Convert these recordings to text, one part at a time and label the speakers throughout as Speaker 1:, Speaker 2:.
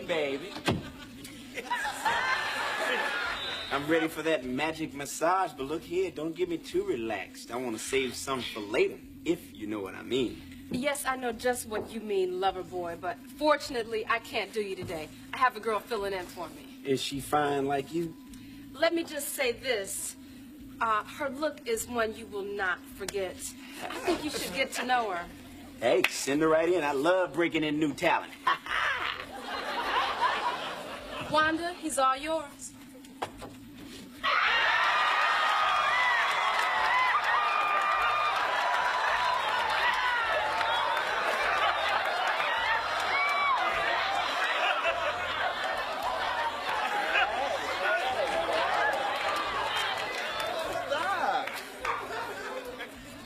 Speaker 1: baby. I'm ready for that magic massage, but look here, don't get me too relaxed. I want to save some for later, if you know what I mean.
Speaker 2: Yes, I know just what you mean, lover boy, but fortunately, I can't do you today. I have a girl filling in for me.
Speaker 1: Is she fine like you?
Speaker 2: Let me just say this. Her look is one you will not forget. I think you should get to know her.
Speaker 1: Hey, send her right in. I love breaking in new talent.
Speaker 2: Wanda, he's all yours.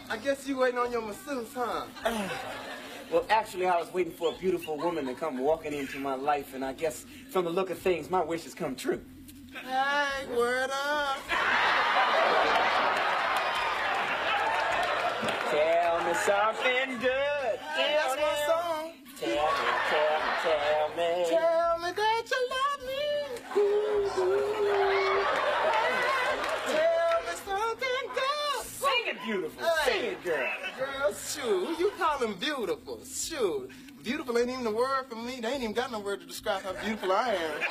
Speaker 3: I guess you waiting on your masseuse, huh?
Speaker 1: Well, actually, I was waiting for a beautiful woman to come walking into my life, and I guess from the look of things, my wish has come true.
Speaker 3: Hey, word up.
Speaker 1: Tell me something good.
Speaker 3: Hey, that's my song.
Speaker 1: Tell me.
Speaker 3: Tell me that you love me. Tell me something good.
Speaker 1: Sing it beautiful.
Speaker 3: Hey.
Speaker 1: Sing it, girl.
Speaker 3: Girl, shoot, who you calling beautiful? Shoot, beautiful ain't even a word for me. They ain't even got no word to describe how beautiful I am.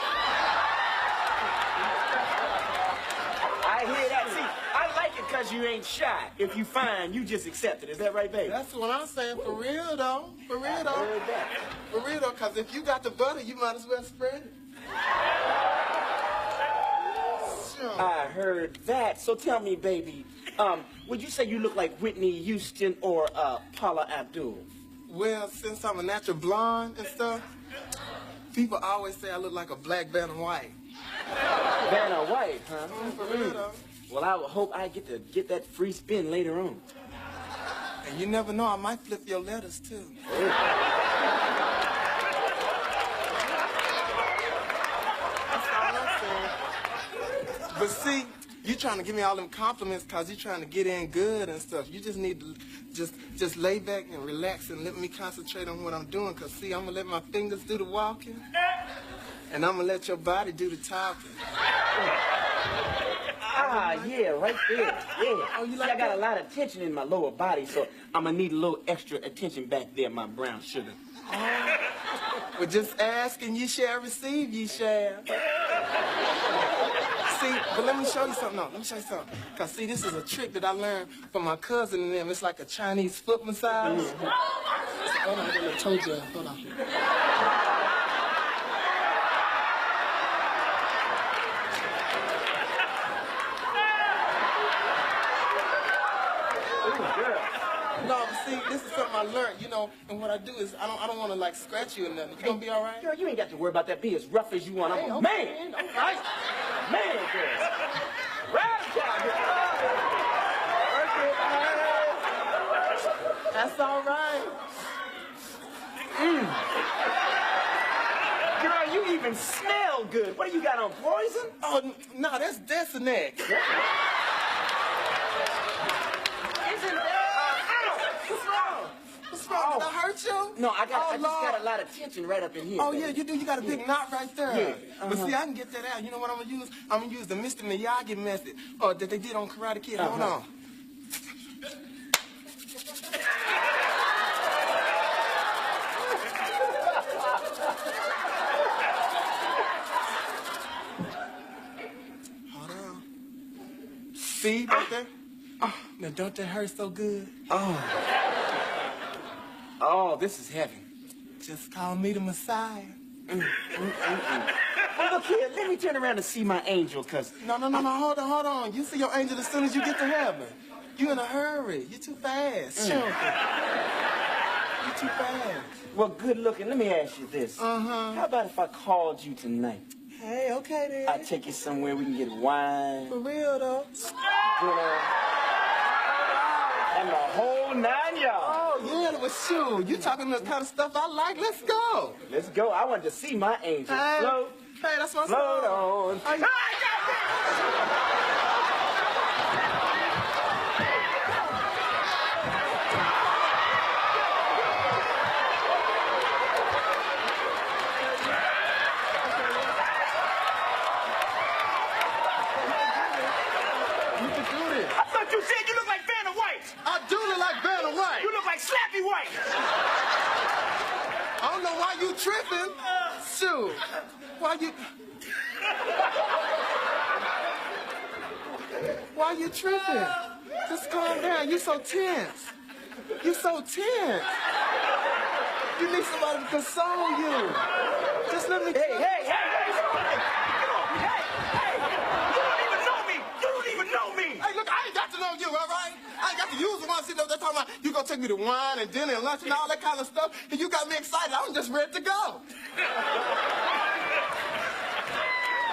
Speaker 1: I hear that. See, I like it because you ain't shy. If you fine, you just accept it. Is that right, baby?
Speaker 3: That's what I'm saying, for real, though. For real, though.
Speaker 1: Heard that.
Speaker 3: For real, though, because if you got the butter, you might as well spread it. Sure.
Speaker 1: I heard that. So tell me, baby, would you say you look like Whitney Houston or Paula Abdul?
Speaker 3: Well, since I'm a natural blonde and stuff, people always say I look like a black Vanna White.
Speaker 1: Vanna White, huh?
Speaker 3: For real, though.
Speaker 1: Well, I would hope I get to get that free spin later on.
Speaker 3: And you never know, I might flip your letters, too. That's all I'm saying. But see, you trying to give me all them compliments because you trying to get in good and stuff. You just need to just lay back and relax and let me concentrate on what I'm doing. Because, see, I'm going to let my fingers do the walking. And I'm going to let your body do the talking.
Speaker 1: Ah, yeah, right there. Yeah.
Speaker 3: Oh, you
Speaker 1: See,
Speaker 3: like
Speaker 1: I got
Speaker 3: that?
Speaker 1: a lot of tension in my lower body, so I'm going to need a little extra attention back there, my brown sugar.
Speaker 3: Well, just ask and ye shall receive, ye shall. See, but let me show you something. No, let me show you something. Because, see, this is a trick that I learned from my cousin and them. It's like a Chinese foot massage. Hold on, I told you. Hold on. No, but see, this is something I learned, you know, and what I do is I don't want to, like, scratch you or nothing. You gonna be all right?
Speaker 1: Girl, you ain't got to worry about that. Be as rough as you want. I'm a man.
Speaker 3: All right.
Speaker 1: Man, girl. Right,
Speaker 3: That's all right.
Speaker 1: Girl, you even smell good. What do you got on, poison?
Speaker 3: Oh, no, that's Desinex.
Speaker 1: Isn't that? What's wrong?
Speaker 3: What's wrong? Did I hurt you?
Speaker 1: No, I just
Speaker 3: Lord.
Speaker 1: got a lot of tension right up in here.
Speaker 3: Oh,
Speaker 1: baby.
Speaker 3: yeah, you do. You got a big knot right there.
Speaker 1: Yeah,
Speaker 3: But see, I can get that out. You know what I'm going to use? I'm going to use the Mr. Miyagi method that they did on Karate Kid. Hold on. Hold on. See, right there? Oh, now don't that hurt so good?
Speaker 1: Oh, this is heavy.
Speaker 3: Just call me the Messiah.
Speaker 1: Well, look here, let me turn around and see my angel, cause...
Speaker 3: No, hold on. You see your angel as soon as you get to heaven. You in a hurry. You're too fast. Sure. You're too fast.
Speaker 1: Well, good looking. Let me ask you this. How about if I called you tonight?
Speaker 3: Hey, okay then.
Speaker 1: I'd take you somewhere we can get wine,
Speaker 3: For real though.
Speaker 1: dinner, and the whole 9 yards.
Speaker 3: Oh yeah, but shoot, you talking the kind of stuff I like. Let's go.
Speaker 1: Let's go. I want to see my angel.
Speaker 3: Hey,
Speaker 1: Float,
Speaker 3: hey, that's my
Speaker 1: float
Speaker 3: song.
Speaker 1: on.
Speaker 3: Hey.
Speaker 1: right.
Speaker 3: I don't know why you tripping. Shoot. Why you tripping? Just calm down. You so tense. You so tense. You need somebody to console you. Just let me.
Speaker 1: Hey! You don't even know me.
Speaker 3: Hey, look, I ain't got to know you, all right? I ain't got to use the one sitting up there talking about you gonna take me to wine and dinner and lunch and all that kind of stuff. And you got me excited. I'm just ready to go.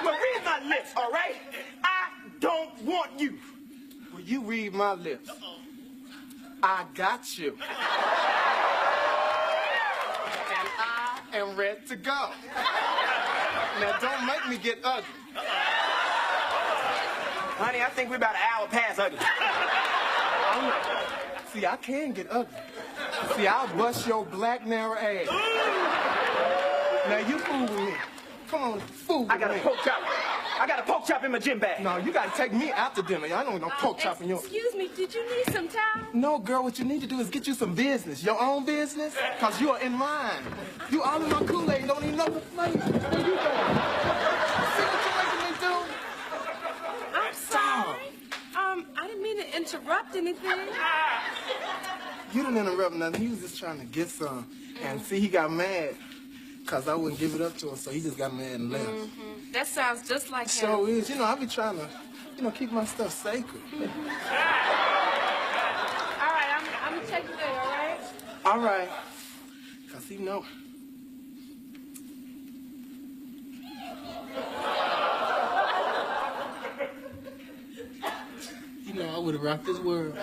Speaker 1: But read my lips, all right? I don't want you.
Speaker 3: Will you read my lips? I got you. And I am ready to go. Now, don't make me get ugly.
Speaker 1: Honey, I think we're about an hour past ugly.
Speaker 3: See, I can get ugly. See, I'll bust your black narrow ass. Now, you fool with me. Come on, fool with me.
Speaker 1: I got a pork chop. I got a pork chop in my gym bag.
Speaker 3: No, you gotta take me out to dinner. I don't want no pork chop in your...
Speaker 2: Excuse me, did you need some time?
Speaker 3: No, girl, what you need to do is get you some business. Your own business, because you are in mine. You all in my Kool-Aid, don't even know the flavor. Where you going? See what you're making me do?
Speaker 2: I'm sorry. I didn't mean to interrupt anything.
Speaker 3: You didn't interrupt nothing. He was just trying to get some. And see, he got mad because I wouldn't give it up to him, so he just got mad and left.
Speaker 2: That sounds just like him.
Speaker 3: So is. You know, I be trying to, keep my stuff sacred.
Speaker 2: All right, I'm gonna check you there, all right?
Speaker 3: All right. Because he know. You know, I would have rocked this world.